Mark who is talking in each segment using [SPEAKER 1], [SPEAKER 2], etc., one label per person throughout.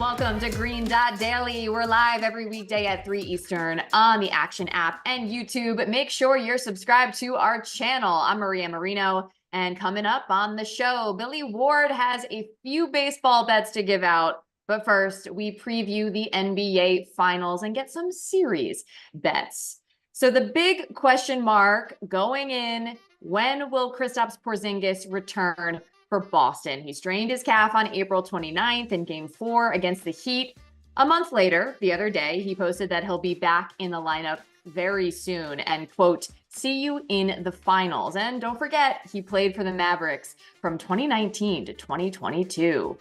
[SPEAKER 1] Welcome to Green Dot Daily. We're live every weekday at 3 Eastern on the Action app and YouTube. Make sure you're subscribed to our channel. I'm Maria Marino, and coming up on the show, Billy Ward has a few baseball bets to give out. But first, we preview the NBA Finals and get some series bets. So the big question mark going in, when will Kristaps Porzingis return for Boston? He strained his calf on April 29th in Game 4 against the Heat. A month later, the other day, he posted that he'll be back in the lineup very soon and, quote, see you in the finals. And don't forget, he played for the Mavericks from 2019 to 2022.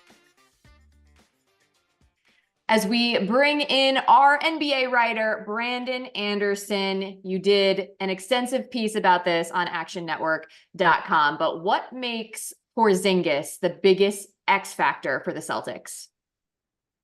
[SPEAKER 1] As we bring in our NBA writer, Brandon Anderson, you did an extensive piece about this on actionnetwork.com, but what makes Porzingis the biggest X factor for the Celtics?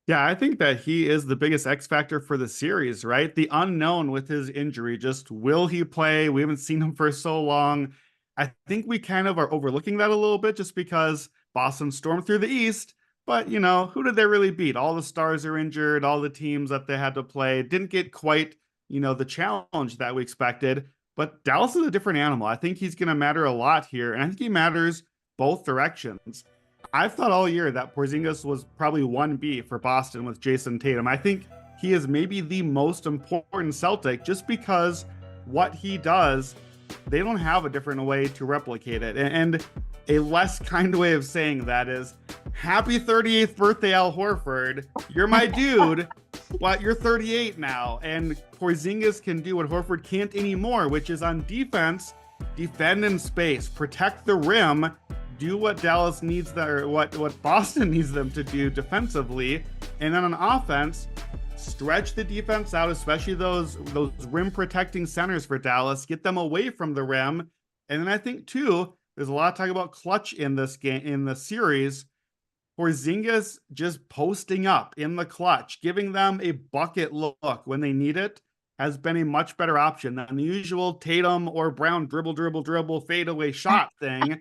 [SPEAKER 2] Yeah, I think that he is the biggest X factor for the series, right? The unknown with his injury, just will he play? We haven't seen him for so long. I think we kind of are overlooking that a little bit just because Boston stormed through the East. But, you know, who did they really beat? All the stars are injured. All the teams that they had to play didn't get quite, the challenge that we expected. But Dallas is a different animal. I think he's going to matter a lot here. And I think he matters both directions. I've thought all year that Porzingis was probably 1B for Boston with Jason Tatum. I think he is maybe the most important Celtic just because what he does, they don't have a different way to replicate it. And a less kind way of saying that is, happy 38th birthday, Al Horford. You're my dude, but you're 38 now. And Porzingis can do what Horford can't anymore, which is on defense, defend in space, protect the rim, do what Dallas needs or what Boston needs them to do defensively, and then on offense, stretch the defense out, especially those rim protecting centers for Dallas, get them away from the rim. And then I think too, there's a lot of talk about clutch in this game, in the series. Porzingis just posting up in the clutch, giving them a bucket look when they need it, has been a much better option than the usual Tatum or Brown dribble, fadeaway shot thing.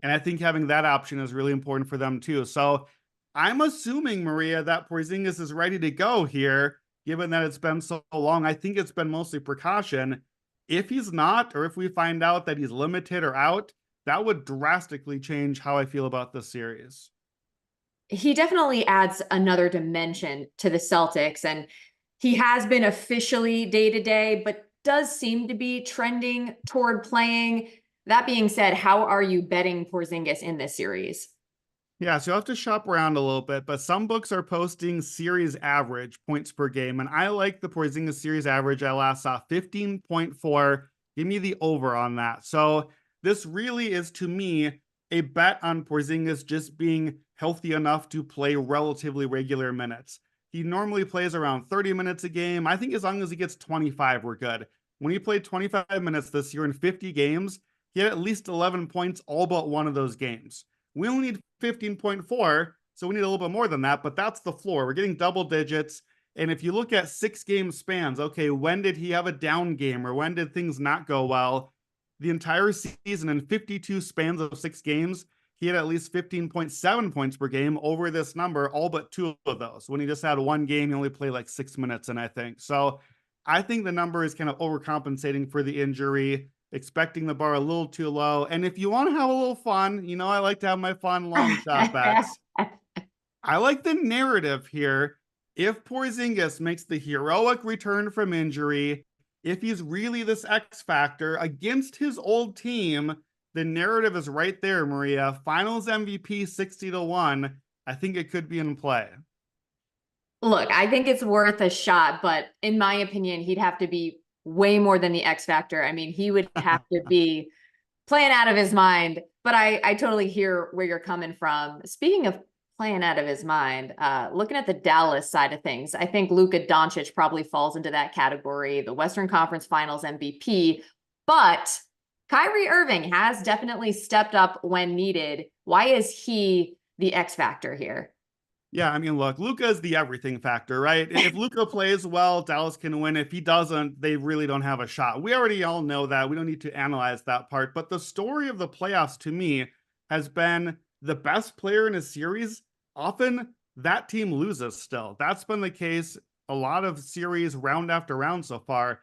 [SPEAKER 2] And I think having that option is really important for them too. So I'm assuming, Maria, that Porzingis is ready to go here, given that it's been so long. I think it's been mostly precaution. If he's not, or if we find out that he's limited or out, that would drastically change how I feel about this series.
[SPEAKER 1] He definitely adds another dimension to the Celtics, and he has been officially day-to-day, but does seem to be trending toward playing. That being said, how are you betting Porzingis in this series?
[SPEAKER 2] Yeah, so you'll have to shop around a little bit, but some books are posting series average points per game, and I like the Porzingis series average. I last saw 15.4. Give me the over on that. So this really is, to me, a bet on Porzingis just being healthy enough to play relatively regular minutes. He normally plays around 30 minutes a game. I think as long as he gets 25, we're good. When he played 25 minutes this year in 50 games, he had at least 11 points all but one of those games. We only need 15.4, so we need a little bit more than that, but that's the floor. We're getting double digits. And if you look at 6-game spans, okay, when did he have a down game or when did things not go well? The entire season in 52 spans of 6 games, he had at least 15.7 points per game over this number, all but 2 of those. When he just had one game, he only played like 6 minutes in, I think. So I think the number is kind of overcompensating for the injury, expecting the bar a little too low. And if you want to have a little fun, I like to have my fun long shot bets. I like the narrative here. If Porzingis makes the heroic return from injury, if he's really this X factor against his old team, the narrative is right there, Maria. Finals MVP 60-1. I think it could be in play.
[SPEAKER 1] Look, I think it's worth a shot, but in my opinion, he'd have to be way more than the X factor. I mean, he would have to be playing out of his mind, but I totally hear where you're coming from. Speaking of playing out of his mind, looking at the Dallas side of things, I think Luka Doncic probably falls into that category, the Western Conference Finals MVP, but Kyrie Irving has definitely stepped up when needed. Why is he the X factor here?
[SPEAKER 2] Yeah, I mean, look, Luka is the everything factor, right? If Luka plays well, Dallas can win. If he doesn't, they really don't have a shot. We already all know that. We don't need to analyze that part. But the story of the playoffs, to me, has been the best player in a series often that team loses still. That's been the case a lot of series round after round so far.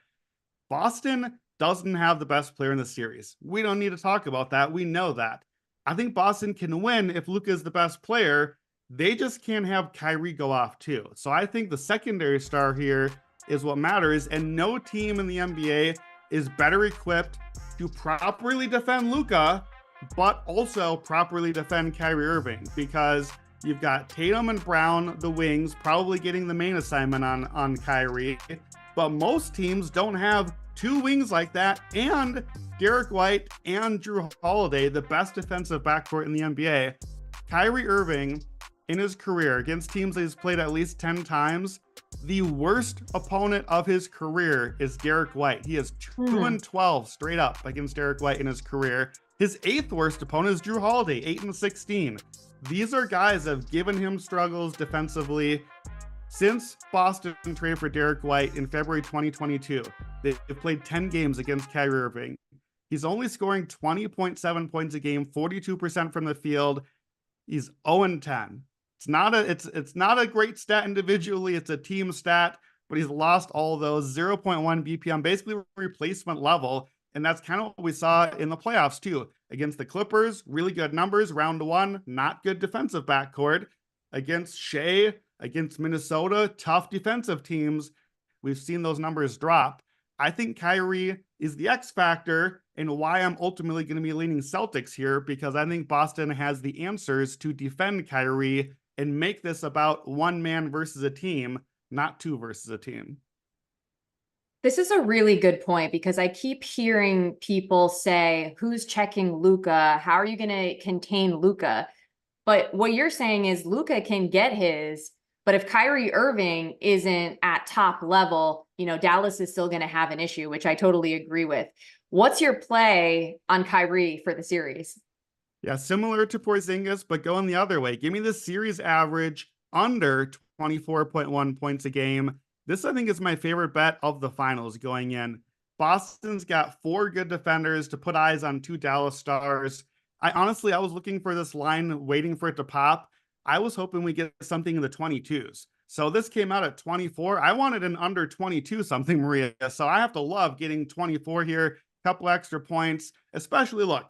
[SPEAKER 2] Boston doesn't have the best player in the series. We don't need to talk about that. We know that. I think Boston can win if Luka is the best player. They just can't have Kyrie go off too. So I think the secondary star here is what matters, and no team in the NBA is better equipped to properly defend Luka, but also properly defend Kyrie Irving, because you've got Tatum and Brown, the wings, probably getting the main assignment on Kyrie, but most teams don't have two wings like that, and Derek White and Drew Holiday, the best defensive backcourt in the NBA. Kyrie Irving, in his career, against teams that he's played at least 10 times, the worst opponent of his career is Derek White. He is 2-12 straight up against Derek White in his career. His 8th worst opponent is Drew Holiday, 8-16. These are guys that have given him struggles defensively. Since Boston traded for Derek White in February 2022, they've played 10 games against Kyrie Irving. He's only scoring 20.7 points a game, 42% from the field. He's 0-10. It's not a great stat individually. It's a team stat, but he's lost all of those. 0.1 BPM, basically replacement level. And that's kind of what we saw in the playoffs too. Against the Clippers, really good numbers. Round 1, not good defensive backcourt. Against Shea, against Minnesota, tough defensive teams, we've seen those numbers drop. I think Kyrie is the X factor, and why I'm ultimately going to be leaning Celtics here, because I think Boston has the answers to defend Kyrie and make this about one man versus a team, not two versus a team.
[SPEAKER 1] This is a really good point, because I keep hearing people say, who's checking Luka? How are you going to contain Luka? But what you're saying is Luka can get his, but if Kyrie Irving isn't at top level, Dallas is still going to have an issue, which I totally agree with. What's your play on Kyrie for the series?
[SPEAKER 2] Yeah, similar to Porzingis, but going the other way. Give me the series average under 24.1 points a game. This, I think, is my favorite bet of the finals going in. Boston's got 4 good defenders to put eyes on 2 Dallas stars. I was looking for this line, waiting for it to pop. I was hoping we get something in the 22s. So this came out at 24. I wanted an under 22 something, Maria. So I have to love getting 24 here, couple extra points, especially look,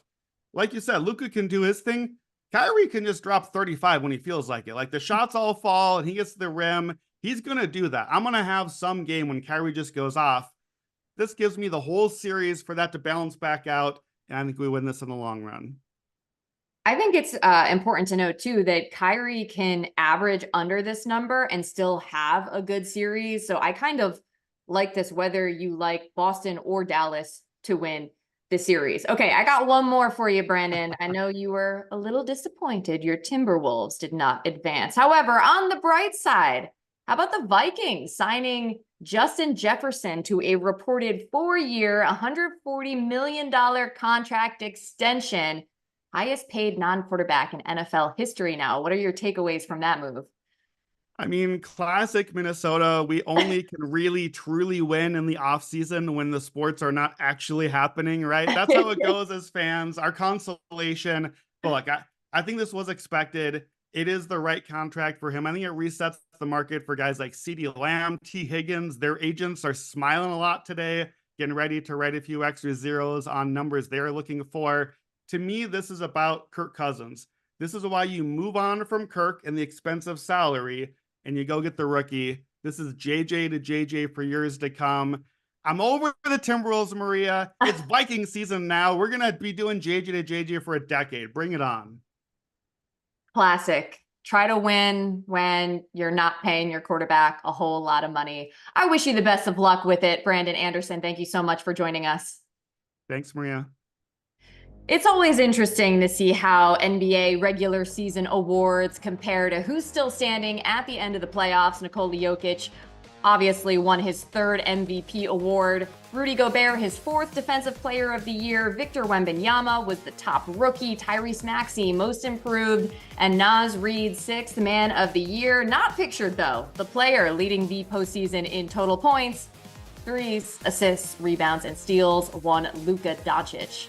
[SPEAKER 2] like you said, Luka can do his thing. Kyrie can just drop 35 when he feels like it. Like the shots all fall and he gets to the rim. He's going to do that. I'm going to have some game when Kyrie just goes off. This gives me the whole series for that to balance back out. And I think we win this in the long run.
[SPEAKER 1] I think it's important to note too that Kyrie can average under this number and still have a good series. So I kind of like this, whether you like Boston or Dallas to win the series. Okay, I got one more for you, Brandon. I know you were a little disappointed your Timberwolves did not advance. However, on the bright side, how about the Vikings signing Justin Jefferson to a reported 4-year, $140 million contract extension? Highest paid non-quarterback in NFL history now. What are your takeaways from that move?
[SPEAKER 2] I mean, classic Minnesota. We only can really truly win in the offseason when the sports are not actually happening, right? That's how it goes as fans. Our consolation. But look, I think this was expected. It is the right contract for him. I think it resets the market for guys like CeeDee Lamb, T. Higgins. Their agents are smiling a lot today, getting ready to write a few extra zeros on numbers they're looking for. To me, this is about Kirk Cousins. This is why you move on from Kirk and the expensive salary and you go get the rookie. This is JJ to JJ for years to come. I'm over the Timberwolves, Maria. It's Viking season now. We're going to be doing JJ to JJ for a decade. Bring it on.
[SPEAKER 1] Classic. Try to win when you're not paying your quarterback a whole lot of money. I wish you the best of luck with it, Brandon Anderson. Thank you so much for joining us.
[SPEAKER 2] Thanks, Maria.
[SPEAKER 1] It's always interesting to see how NBA regular season awards compare to who's still standing at the end of the playoffs. Nikola Jokic obviously won his 3rd MVP award. Rudy Gobert, his 4th Defensive Player of the Year. Victor Wembanyama was the top rookie. Tyrese Maxey, most improved. And Naz Reid, 6th Man of the Year. Not pictured, though, the player leading the postseason in total points, threes, assists, rebounds, and steals, one Luka Doncic.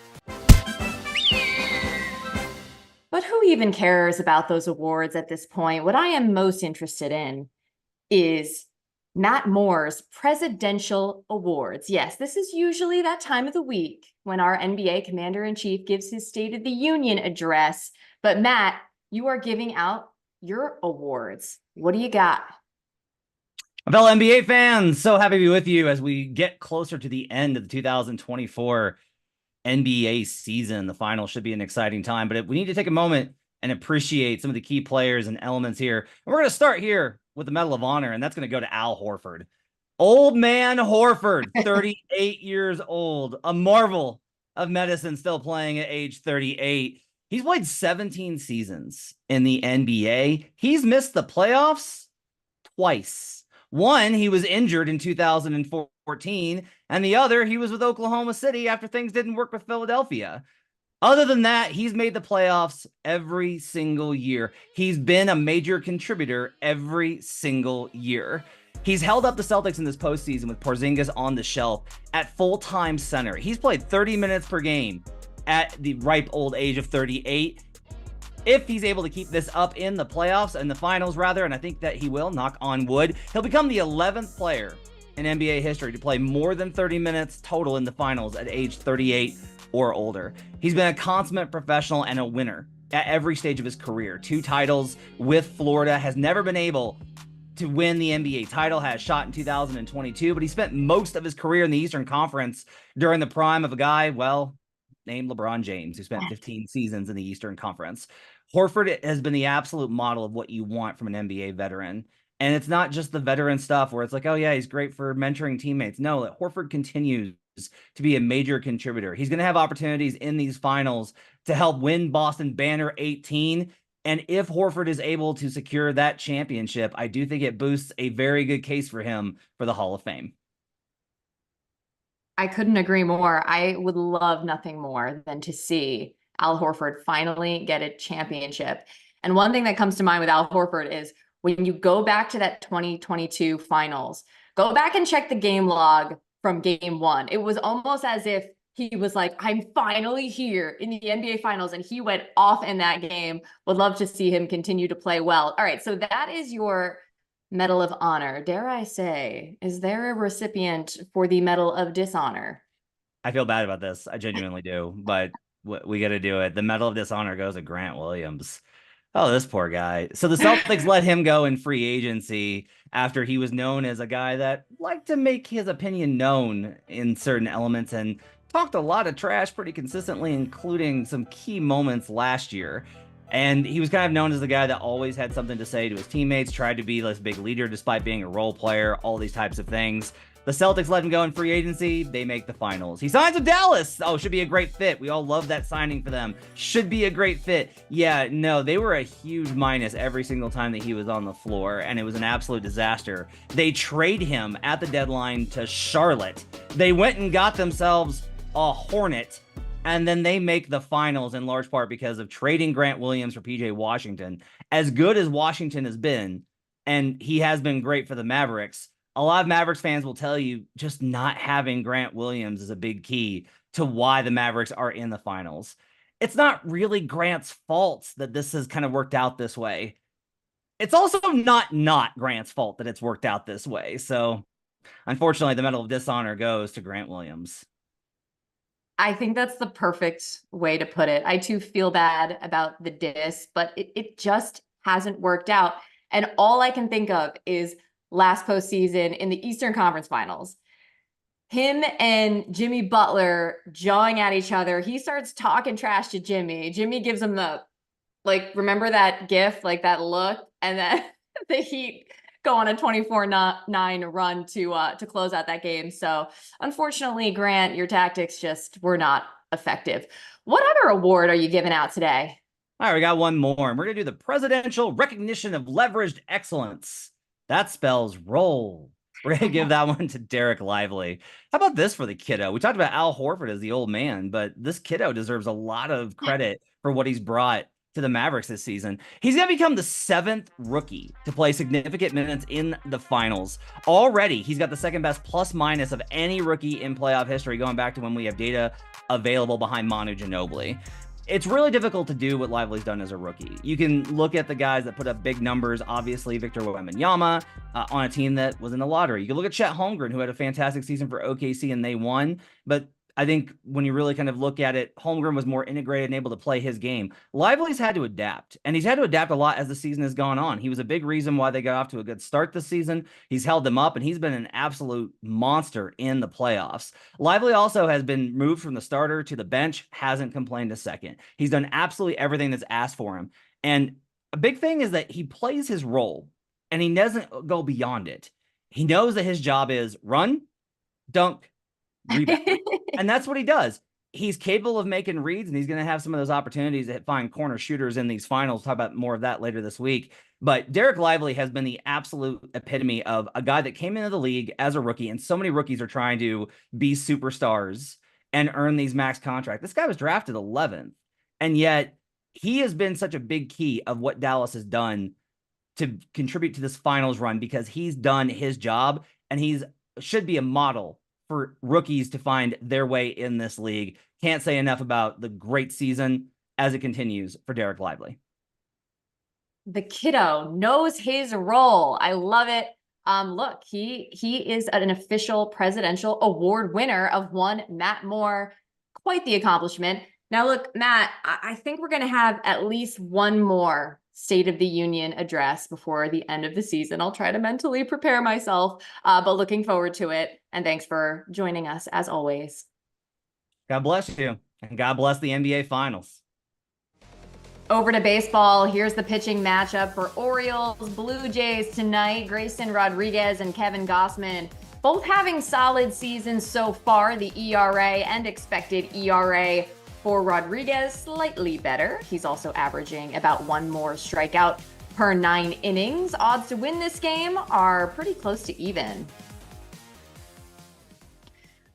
[SPEAKER 1] But But who even cares about those awards at this point? What I am most interested in is Matt Moore's presidential awards. Yes, this is usually that time of the week when our NBA commander-in-chief gives his State of the Union address. But Matt, you are giving out your awards. What do you got?
[SPEAKER 3] Fellow NBA fans, so happy to be with you as we get closer to the end of the 2024 NBA season. The final should be an exciting time, but we need to take a moment and appreciate some of the key players and elements here. And we're going to start here with the Medal of Honor, and that's going to go to Al Horford. Old man Horford, 38 years old, a marvel of medicine, still playing at age 38. He's played 17 seasons in the NBA. He's missed the playoffs twice. One, he was injured in 2014, and the other, he was with Oklahoma City after things didn't work with Philadelphia. Other than that, he's made the playoffs every single year. He's been a major contributor every single year. He's held up the Celtics in this postseason with Porzingis on the shelf at full-time center. He's played 30 minutes per game at the ripe old age of 38. If he's able to keep this up in the playoffs and the finals, rather, and I think that he will, knock on wood, he'll become the 11th player in NBA history to play more than 30 minutes total in the finals at age 38 or older. He's been a consummate professional and a winner at every stage of his career. 2 titles with Florida, has never been able to win the NBA title, has shot in 2022, but he spent most of his career in the Eastern Conference during the prime of a guy, well, named LeBron James, who spent 15 seasons in the Eastern Conference. Horford has been the absolute model of what you want from an NBA veteran. And it's not just the veteran stuff where it's like, oh yeah, he's great for mentoring teammates. No, that Horford continues to be a major contributor. He's going to have opportunities in these finals to help win Boston Banner 18. And if Horford is able to secure that championship, I do think it boosts a very good case for him for the Hall of Fame.
[SPEAKER 1] I couldn't agree more. I would love nothing more than to see Al Horford finally get a championship. And one thing that comes to mind with Al Horford is when you go back to that 2022 finals, go back and check the game log from game 1. It was almost as if he was like, I'm finally here in the NBA finals, and he went off in that game. Would love to see him continue to play well. All right, so that is your Medal of Honor. Dare I say, is there a recipient for the Medal of Dishonor?
[SPEAKER 3] I feel bad about this. I genuinely do, but we got to do it. The Medal of Dishonor goes to Grant Williams. Oh, this poor guy. So the Celtics let him go in free agency after he was known as a guy that liked to make his opinion known in certain elements and talked a lot of trash pretty consistently, including some key moments last year. And he was kind of known as the guy that always had something to say to his teammates, tried to be this big leader despite being a role player, all these types of things. The Celtics let him go in free agency. They make the finals. He signs with Dallas. Oh, should be a great fit. We all love that signing for them. Should be a great fit. Yeah, no, they were a huge minus every single time that he was on the floor, and it was an absolute disaster. They trade him at the deadline to Charlotte. They went and got themselves a Hornet, and then they make the finals in large part because of trading Grant Williams for PJ Washington. As good as Washington has been, and he has been great for the Mavericks, a lot of Mavericks fans will tell you just not having Grant Williams is a big key to why the Mavericks are in the finals. It's not really Grant's fault that this has kind of worked out this way. It's also not Grant's fault that it's worked out this way. So unfortunately, the Medal of Dishonor goes to Grant Williams.
[SPEAKER 1] I think that's the perfect way to put it. I too feel bad about the diss, but it just hasn't worked out. And all I can think of is last postseason in the Eastern Conference Finals, him and Jimmy Butler jawing at each other. He starts talking trash to Jimmy. Jimmy gives him the, like, remember that gif, like that look, and then the Heat go on a 24-9 run to close out that game. So unfortunately, Grant, your tactics just were not effective. What other award are you giving out today?
[SPEAKER 3] All right, we got one more, and we're going to do the Presidential Recognition of Leveraged Excellence. That spells roll. We're going to give that one to Derek Lively. How about this for the kiddo? We talked about Al Horford as the old man, but this kiddo deserves a lot of credit for what he's brought to the Mavericks this season. He's going to become the 7th rookie to play significant minutes in the finals. Already, he's got the second best plus-minus of any rookie in playoff history, going back to when we have data available behind Manu Ginobili. it's really difficult to do what Lively's done as a rookie. You can look at the guys that put up big numbers, obviously Victor Wembanyama on a team that was in the lottery. You can look at Chet Holmgren, who had a fantastic season for OKC and they won, but I think when you really kind of look at it, Holmgren was more integrated and able to play his game. Lively's had to adapt, and he's had to adapt a lot as the season has gone on. He was a big reason why they got off to a good start this season. He's held them up, and he's been an absolute monster in the playoffs. Lively also has been moved from the starter to the bench, hasn't complained a second. He's done absolutely everything that's asked for him. And a big thing is that he plays his role, and he doesn't go beyond it. He knows that his job is run, dunk, rebound. And that's what he does. He's capable of making reads, and he's going to have some of those opportunities to find corner shooters in these finals. Talk about more of that later this week. But Derek Lively has been the absolute epitome of a guy that came into the league as a rookie, and so many rookies are trying to be superstars and earn these max contracts. This guy was drafted 11th, and yet he has been such a big key of what Dallas has done to contribute to this finals run, because he's done his job, and he's should be a model for rookies to find their way in this league. Can't say enough about the great season as it continues for Derek Lively.
[SPEAKER 1] The kiddo knows his role. I love it. Look, he is an official presidential award winner of one Matt Moore. Quite the accomplishment. Now, look, Matt, I think we're going to have at least one more State of the Union address before the end of the season. I'll try to mentally prepare myself, but looking forward to it. And thanks for joining us as always.
[SPEAKER 3] God bless you, and God bless the NBA Finals.
[SPEAKER 1] Over to baseball. Here's the pitching matchup for Orioles, Blue Jays tonight. Grayson Rodriguez and Kevin Gossman both having solid seasons so far. The ERA and expected ERA for Rodriguez slightly better. He's also averaging about one more strikeout per 9 innings. Odds to win this game are pretty close to even.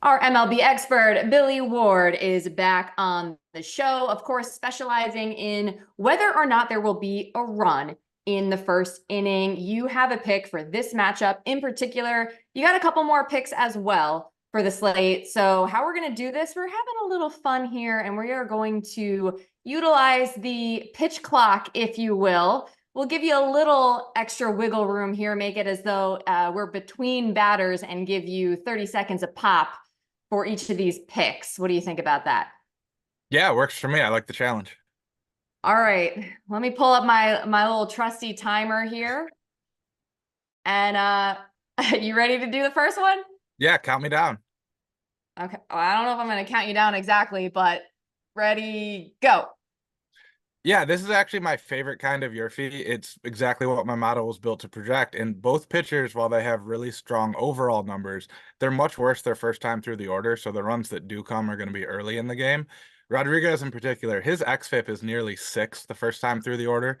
[SPEAKER 1] Our MLB expert, Billy Ward, is back on the show, of course, specializing in whether or not there will be a run in the first inning. You have a pick for this matchup in particular. You got a couple more picks as well for the slate. So how we're going to do this, we're having a little fun here, and we are going to utilize the pitch clock, if you will. We'll give you a little extra wiggle room here, make it as though we're between batters, and give you 30 seconds a pop for each of these picks. What do you think about that?
[SPEAKER 4] Yeah, it works for me. I like the challenge.
[SPEAKER 1] All right, let me pull up my little trusty timer here. And you ready to do the first one?
[SPEAKER 4] Yeah, count me down.
[SPEAKER 1] Okay. Well, I don't know if I'm going to count you down exactly, but ready, go.
[SPEAKER 4] Yeah, this is actually my favorite kind of Yurfie. It's exactly what my model was built to project. And both pitchers, while they have really strong overall numbers, they're much worse their first time through the order. So the runs that do come are going to be early in the game. Rodriguez in particular, his xFIP is nearly 6 the first time through the order.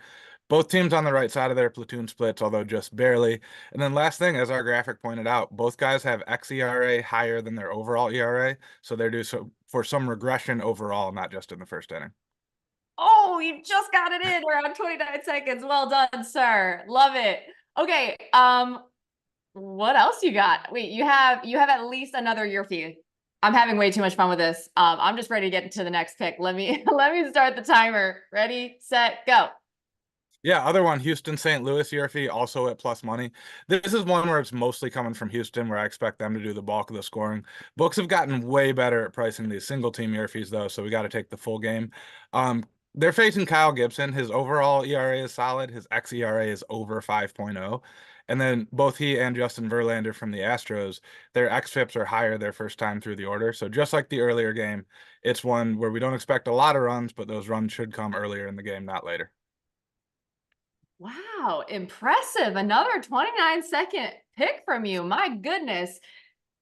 [SPEAKER 4] Both teams on the right side of their platoon splits, although just barely. And then last thing, as our graphic pointed out, both guys have xERA higher than their overall ERA. So they're due for some regression overall, not just in the first inning.
[SPEAKER 1] Oh, you just got it in around 29 seconds. Well done, sir. Love it. Okay. What else you got? Wait, you have at least another Yurfie. I'm having way too much fun with this. I'm just ready to get into the next pick. Let me start the timer. Ready, set, go.
[SPEAKER 4] Yeah, other one, Houston St. Louis Yurfie, also at plus money. This is one where it's mostly coming from Houston, where I expect them to do the bulk of the scoring. Books have gotten way better at pricing these single team Yurfies, though, so we got to take the full game. They're facing Kyle Gibson. His overall ERA is solid. His xERA is over 5.0. And then both he and Justin Verlander from the Astros, their xFIPs are higher their first time through the order. So just like the earlier game, it's one where we don't expect a lot of runs, but those runs should come earlier in the game, not later.
[SPEAKER 1] Wow, impressive. Another 29-second pick from you. My goodness.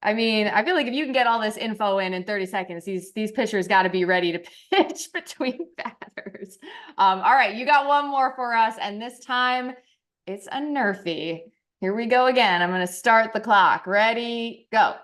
[SPEAKER 1] I mean, I feel like if you can get all this info in 30 seconds, these pitchers got to be ready to pitch between batters. All right, you got one more for us, and this time it's a Nerfie. Here we go again. I'm going to start the clock. Ready, go.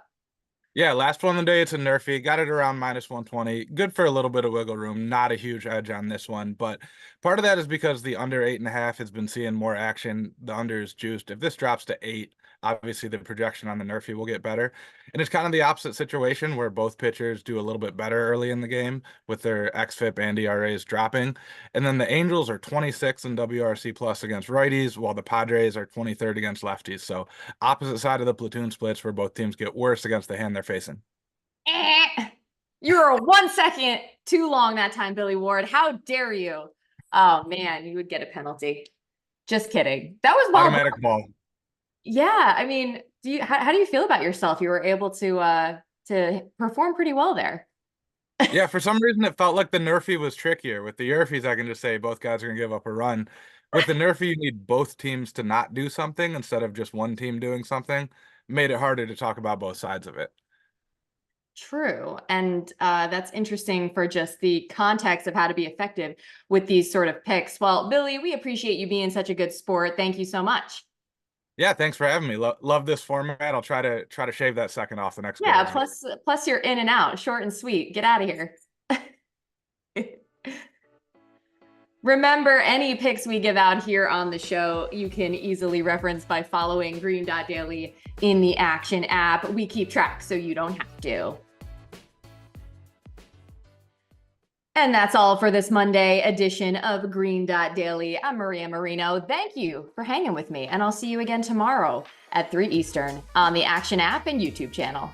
[SPEAKER 4] Yeah, last one of the day, it's a Nerfie. Got it around minus 120. Good for a little bit of wiggle room. Not a huge edge on this one, but part of that is because the under 8.5 has been seeing more action. The under is juiced. If this drops to 8, obviously the projection on the Nerfy will get better. And it's kind of the opposite situation where both pitchers do a little bit better early in the game with their xFIP and ERAs dropping. And then the Angels are 26th in WRC plus against righties, while the Padres are 23rd against lefties. So opposite side of the platoon splits where both teams get worse against the hand they're facing.
[SPEAKER 1] You were 1 second too long that time, Billy Ward. How dare you? Oh man, you would get a penalty. Just kidding. That was ball.
[SPEAKER 4] Automatic ball.
[SPEAKER 1] Yeah, I mean, how do you feel about yourself? You were able to perform pretty well there.
[SPEAKER 4] Yeah, for some reason it felt like the Nerfy was trickier. With the Yerfies, I can just say both guys are gonna give up a run. With the Nerfy, you need both teams to not do something instead of just one team doing something. Made it harder to talk about both sides of it.
[SPEAKER 1] True. And that's interesting for just the context of how to be effective with these sort of picks. Well, Billy, we appreciate you being such a good sport. Thank you so much.
[SPEAKER 4] Yeah, thanks for having me. Love this format. I'll try to shave that second off the next
[SPEAKER 1] Yeah,
[SPEAKER 4] go.
[SPEAKER 1] plus you're in and out, short and sweet. Get out of here. Remember, any picks we give out here on the show, you can easily reference by following Green Dot Daily in the Action app. We keep track so you don't have to. And that's all for this Monday edition of Green Dot Daily. I'm Maria Marino. Thank you for hanging with me, and I'll see you again tomorrow at 3 Eastern on the Action app and YouTube channel.